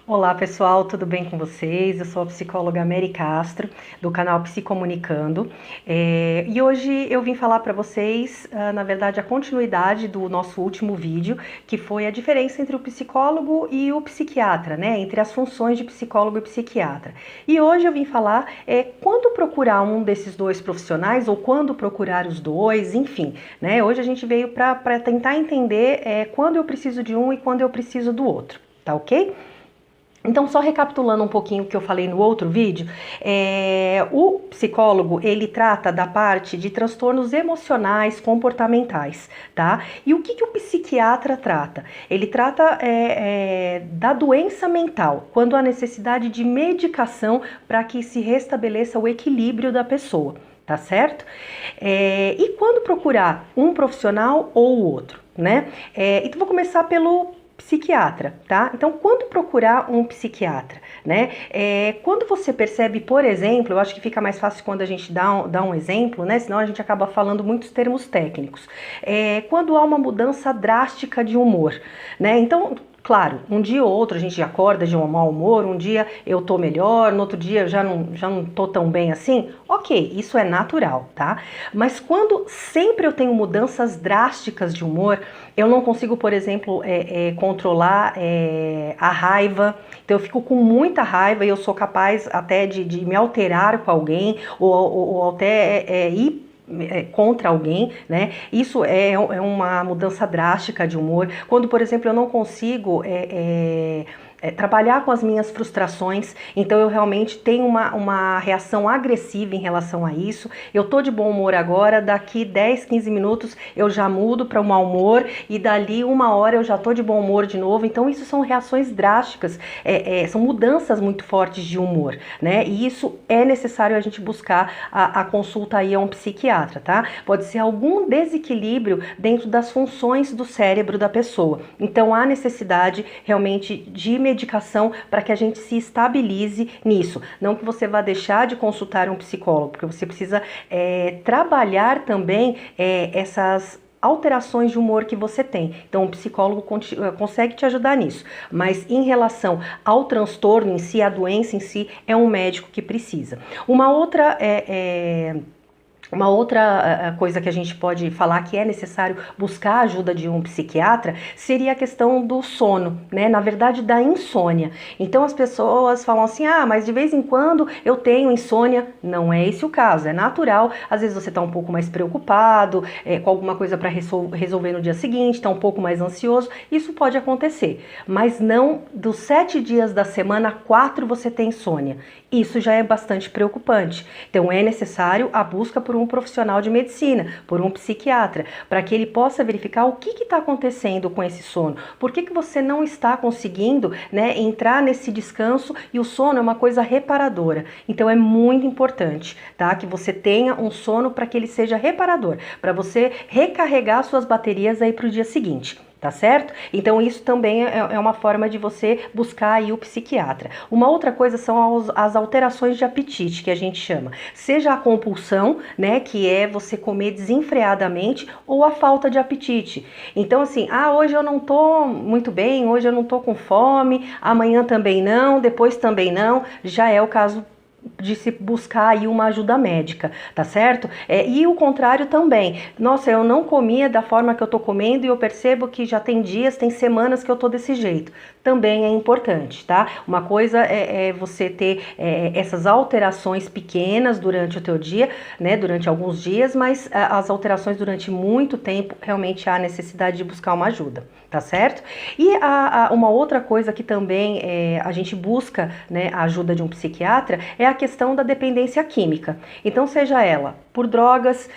Olá pessoal, tudo bem com vocês? Eu sou a psicóloga Mary Castro, do canal Psicomunicando, e hoje eu vim falar para vocês, na verdade, a continuidade do nosso último vídeo, que foi a diferença entre o psicólogo e o psiquiatra, né? Entre as funções de psicólogo e psiquiatra. E hoje eu vim falar quando procurar um desses dois profissionais ou quando procurar os dois, enfim, né? Hoje a gente veio para tentar entender quando eu preciso de um e quando eu preciso do outro, tá ok? Então, só recapitulando um pouquinho o que eu falei no outro vídeo, o psicólogo, ele trata da parte de transtornos emocionais, comportamentais, tá? E o que o psiquiatra trata? Ele trata da doença mental, quando há necessidade de medicação para que se restabeleça o equilíbrio da pessoa, tá certo? E quando procurar um profissional ou o outro, né? Então, vou começar pelo psiquiatra, tá? Então, quando procurar um psiquiatra, né? Quando você percebe, por exemplo, eu acho que fica mais fácil quando a gente dá um exemplo, né? Senão a gente acaba falando muitos termos técnicos. Quando há uma mudança drástica de humor, né? Então, claro, um dia ou outro a gente acorda de um mau humor, um dia eu tô melhor, no outro dia eu já não tô tão bem assim, ok, isso é natural, tá? Mas quando sempre eu tenho mudanças drásticas de humor, eu não consigo, por exemplo, controlar a raiva, então eu fico com muita raiva e eu sou capaz até de me alterar com alguém ou até ir contra alguém, né? Isso é uma mudança drástica de humor. Quando, por exemplo, eu não consigo trabalhar com as minhas frustrações, então eu realmente tenho uma reação agressiva em relação a isso. Eu tô de bom humor agora, daqui 10, 15 minutos eu já mudo para um mau humor e dali uma hora eu já tô de bom humor de novo. Então isso são reações drásticas, são mudanças muito fortes de humor, né? E isso é necessário a gente buscar a consulta aí a um psiquiatra, tá? Pode ser algum desequilíbrio dentro das funções do cérebro da pessoa. Então há necessidade realmente de medicação para que a gente se estabilize nisso. Não que você vá deixar de consultar um psicólogo, porque você precisa trabalhar também essas alterações de humor que você tem. Então, o psicólogo consegue te ajudar nisso. Mas em relação ao transtorno em si, a doença em si, é um médico que precisa. Uma outra coisa que a gente pode falar que é necessário buscar a ajuda de um psiquiatra seria a questão do sono, né? Na verdade, da insônia. Então as pessoas falam assim, mas de vez em quando eu tenho insônia. Não é esse o caso, é natural. Às vezes você está um pouco mais preocupado com alguma coisa para resolver no dia seguinte, está um pouco mais ansioso. Isso pode acontecer, mas não dos 7 dias da semana, 4 você tem insônia. Isso já é bastante preocupante. Então é necessário a busca por um profissional de medicina, por um psiquiatra, para que ele possa verificar o que está acontecendo com esse sono. Por que você não está conseguindo, né, entrar nesse descanso? E o sono é uma coisa reparadora. Então é muito importante, tá, que você tenha um sono para que ele seja reparador, para você recarregar suas baterias aí para o dia seguinte. Tá certo? Então isso também é uma forma de você buscar aí o psiquiatra. Uma outra coisa são as alterações de apetite, que a gente chama. Seja a compulsão, né, que é você comer desenfreadamente, ou a falta de apetite. Então assim, hoje eu não tô muito bem, hoje eu não tô com fome, amanhã também não, depois também não, já é o caso de se buscar aí uma ajuda médica, tá certo? E o contrário também. Nossa, eu não comia da forma que eu tô comendo e eu percebo que já tem dias, tem semanas que eu tô desse jeito. Também é importante, tá? Uma coisa é você ter essas alterações pequenas durante o teu dia, né? Durante alguns dias, mas as alterações durante muito tempo, realmente há necessidade de buscar uma ajuda, tá certo? E uma outra coisa que também a gente busca, né, a ajuda de um psiquiatra é a questão da dependência química. Então, seja ela por drogas,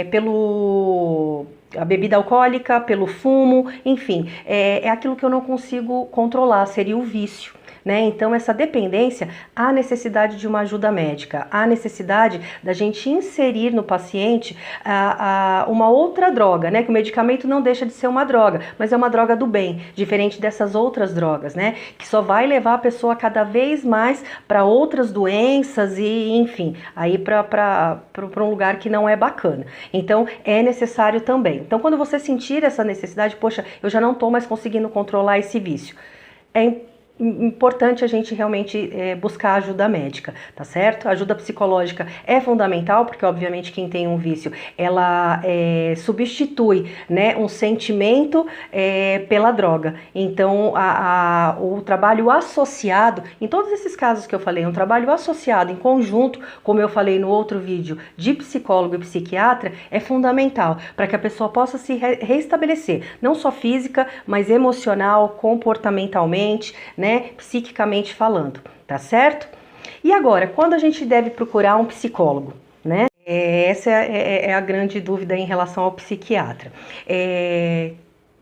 pelo a bebida alcoólica, pelo fumo, enfim, é aquilo que eu não consigo controlar, seria o vício. Né? Então, essa dependência, há necessidade de uma ajuda médica, há necessidade da gente inserir no paciente uma outra droga, né? Que o medicamento não deixa de ser uma droga, mas é uma droga do bem, diferente dessas outras drogas, né? Que só vai levar a pessoa cada vez mais para outras doenças e, enfim, aí para um lugar que não é bacana. Então, é necessário também. Então, quando você sentir essa necessidade, poxa, eu já não estou mais conseguindo controlar esse vício, é importante a gente realmente buscar ajuda médica, tá certo? A ajuda psicológica é fundamental, porque obviamente quem tem um vício, ela substitui, né, um sentimento pela droga. Então, o trabalho associado, em todos esses casos que eu falei, um trabalho associado em conjunto, como eu falei no outro vídeo, de psicólogo e psiquiatra, é fundamental para que a pessoa possa se reestabelecer, não só física, mas emocional, comportamentalmente, né, psiquicamente falando, tá certo? E agora, quando a gente deve procurar um psicólogo, né? Essa é a grande dúvida em relação ao psiquiatra.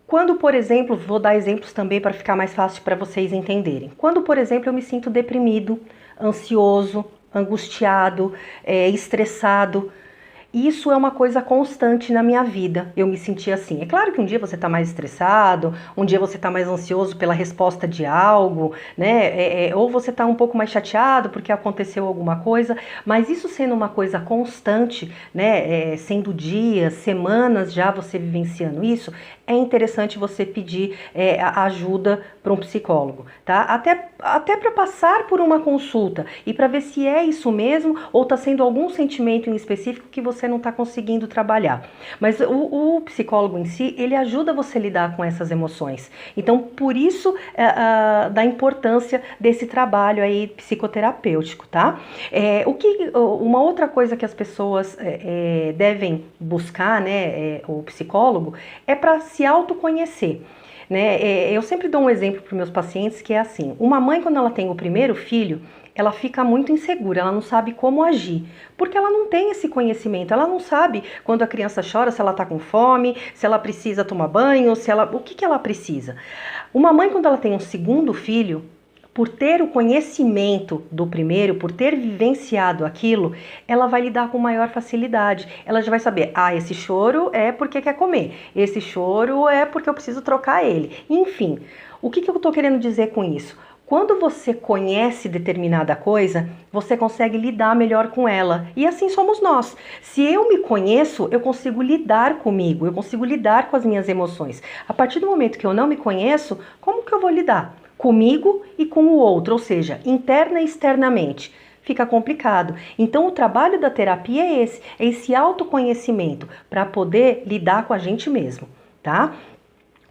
Quando, por exemplo, vou dar exemplos também para ficar mais fácil para vocês entenderem. Quando, por exemplo, eu me sinto deprimido, ansioso, angustiado, estressado, isso é uma coisa constante na minha vida, eu me senti assim. É claro que um dia você está mais estressado, um dia você está mais ansioso pela resposta de algo, né? Ou você está um pouco mais chateado porque aconteceu alguma coisa, mas isso sendo uma coisa constante, né? Sendo dias, semanas já você vivenciando isso, é interessante você pedir ajuda para um psicólogo, tá? Até para passar por uma consulta e para ver se é isso mesmo ou está sendo algum sentimento em específico que você não está conseguindo trabalhar. Mas o psicólogo em si, ele ajuda você a lidar com essas emoções. Então, por isso, da importância desse trabalho aí psicoterapêutico, tá? Uma outra coisa que as pessoas devem buscar, né, o psicólogo, é para se autoconhecer. Né? Eu sempre dou um exemplo para os meus pacientes que é assim, uma mãe quando ela tem o primeiro filho, ela fica muito insegura, ela não sabe como agir, porque ela não tem esse conhecimento, ela não sabe quando a criança chora, se ela está com fome, se ela precisa tomar banho, o que ela precisa. Uma mãe quando ela tem um segundo filho, por ter o conhecimento do primeiro, por ter vivenciado aquilo, ela vai lidar com maior facilidade. Ela já vai saber, esse choro é porque quer comer, esse choro é porque eu preciso trocar ele. Enfim, o que eu estou querendo dizer com isso? Quando você conhece determinada coisa, você consegue lidar melhor com ela. E assim somos nós. Se eu me conheço, eu consigo lidar comigo, eu consigo lidar com as minhas emoções. A partir do momento que eu não me conheço, como que eu vou lidar? Comigo e com o outro, ou seja, interna e externamente. Fica complicado. Então, o trabalho da terapia é esse autoconhecimento para poder lidar com a gente mesmo, tá?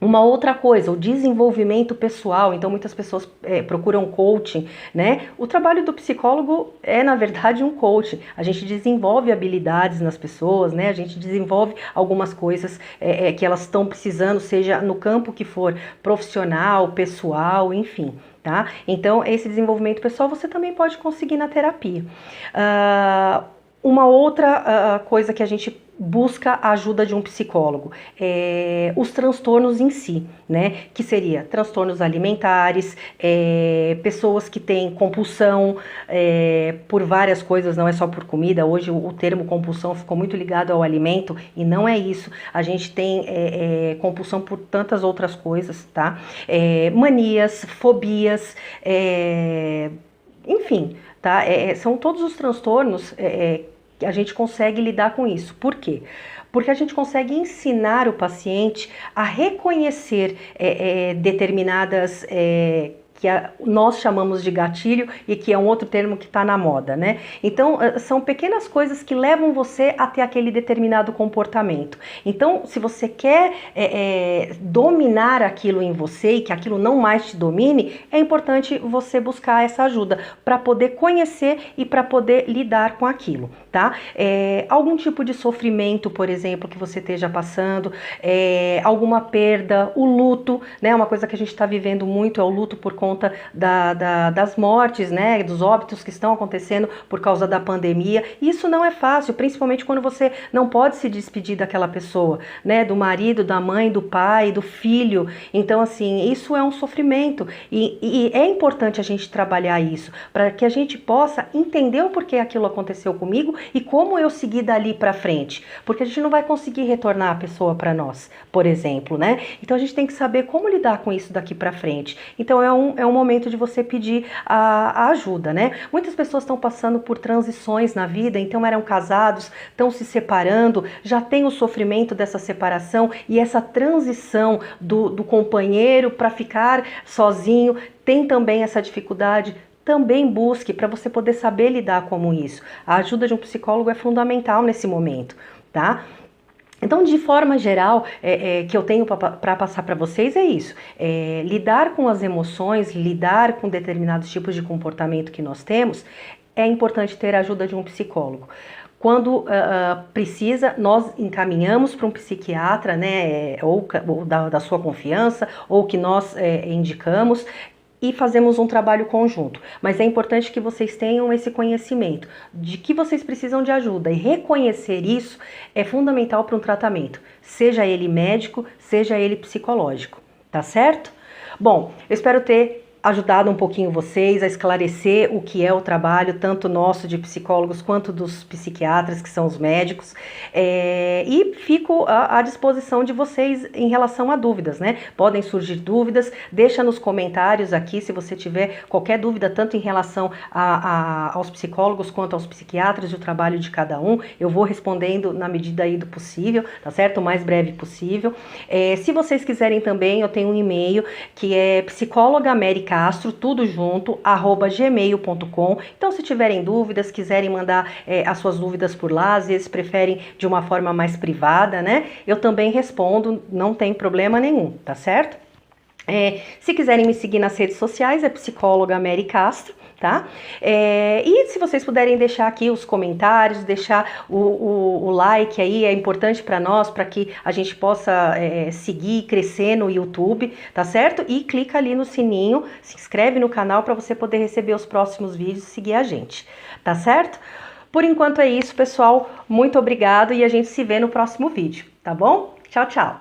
Uma outra coisa, o desenvolvimento pessoal. Então, muitas pessoas procuram coaching, né? O trabalho do psicólogo é, na verdade, um coaching. A gente desenvolve habilidades nas pessoas, né? A gente desenvolve algumas coisas que elas estão precisando, seja no campo que for, profissional, pessoal, enfim, tá? Então, esse desenvolvimento pessoal você também pode conseguir na terapia. Uma outra coisa que a gente busca a ajuda de um psicólogo, os transtornos em si, né? Que seria transtornos alimentares, pessoas que têm compulsão por várias coisas, não é só por comida. Hoje o termo compulsão ficou muito ligado ao alimento e não é isso. A gente tem compulsão por tantas outras coisas, tá? Manias, fobias, enfim, tá? São todos os transtornos a gente consegue lidar com isso. Por quê? Porque a gente consegue ensinar o paciente a reconhecer determinadas que nós chamamos de gatilho e que é um outro termo que está na moda, né? Então, são pequenas coisas que levam você a ter aquele determinado comportamento. Então, se você quer dominar aquilo em você e que aquilo não mais te domine, é importante você buscar essa ajuda para poder conhecer e para poder lidar com aquilo, tá? Algum tipo de sofrimento, por exemplo, que você esteja passando, alguma perda, o luto, né? Uma coisa que a gente está vivendo muito é o luto por conta das mortes, né, dos óbitos que estão acontecendo por causa da pandemia. Isso não é fácil, principalmente quando você não pode se despedir daquela pessoa, né, do marido, da mãe, do pai, do filho. Então, assim, isso é um sofrimento e é importante a gente trabalhar isso para que a gente possa entender o porquê aquilo aconteceu comigo e como eu seguir dali para frente, porque a gente não vai conseguir retornar a pessoa para nós, por exemplo, né? Então a gente tem que saber como lidar com isso daqui para frente. Então é é o momento de você pedir a ajuda, né? Muitas pessoas estão passando por transições na vida, então eram casados, estão se separando, já tem o sofrimento dessa separação e essa transição do companheiro para ficar sozinho, tem também essa dificuldade. Também busque para você poder saber lidar com isso. A ajuda de um psicólogo é fundamental nesse momento, tá? Então, de forma geral, que eu tenho para passar para vocês é isso. Lidar com as emoções, lidar com determinados tipos de comportamento que nós temos, é importante ter a ajuda de um psicólogo. Quando precisa, nós encaminhamos para um psiquiatra, né, ou da sua confiança, ou que nós indicamos, e fazemos um trabalho conjunto. Mas é importante que vocês tenham esse conhecimento de que vocês precisam de ajuda, e reconhecer isso é fundamental para um tratamento, seja ele médico, seja ele psicológico, tá certo? Bom, eu espero ter ajudado um pouquinho vocês a esclarecer o que é o trabalho, tanto nosso de psicólogos quanto dos psiquiatras, que são os médicos, e fico à disposição de vocês em relação a dúvidas, né? Podem surgir dúvidas, deixa nos comentários aqui se você tiver qualquer dúvida, tanto em relação aos psicólogos quanto aos psiquiatras e o trabalho de cada um, eu vou respondendo na medida aí do possível, tá certo? O mais breve possível. Se vocês quiserem também, eu tenho um e-mail que é psicólogaamerica Castro, tudo junto, @gmail.com. Então, se tiverem dúvidas, quiserem mandar as suas dúvidas por lá, às vezes preferem de uma forma mais privada, né? Eu também respondo, não tem problema nenhum, tá certo? Se quiserem me seguir nas redes sociais, é psicóloga Mary Castro, tá? E se vocês puderem deixar aqui os comentários, deixar o like aí, é importante para nós, para que a gente possa seguir e crescer no YouTube, tá certo? E clica ali no sininho, se inscreve no canal para você poder receber os próximos vídeos e seguir a gente, tá certo? Por enquanto é isso, pessoal. Muito obrigado e a gente se vê no próximo vídeo, tá bom? Tchau, tchau!